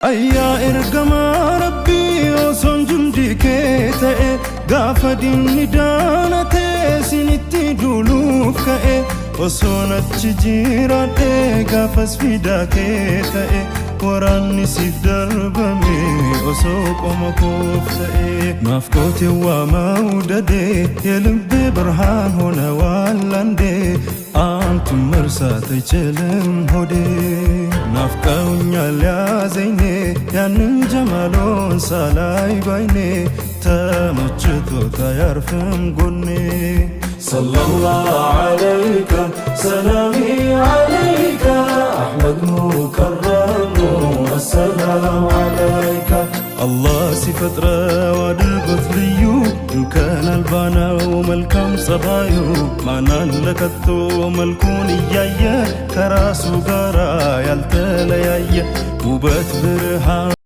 أيا إرجما ربي وصن جندي كتئ غافدين ندانة سنتي دلوف كأ وصنت جيران غافس فيدا كتئ وراني سيف دربمي وسوق ومكوفتئ مفكوتي وموددي يلبي برهان هنا والندي أنتم مرساتي جلم هدي نافقونيال يا زيني ያንን ጀማሉን ሳላይ ባይኔ ተመችቶት አያርፍም ጎኔ ሰለላሁ ዐለይከ ሰላሚ ዐለይከ አሕመድ ሙከረሙ አሰላሙ ዐለይከ አላህ ሲፈጥረው አድርጎት ልዩ እንከን አልባ ነው መልካም ጸባዩ ማናን ለከቶ መልኩን እያየ ከራሱ ጋራ ያልተለያየ ውበት ብርሃን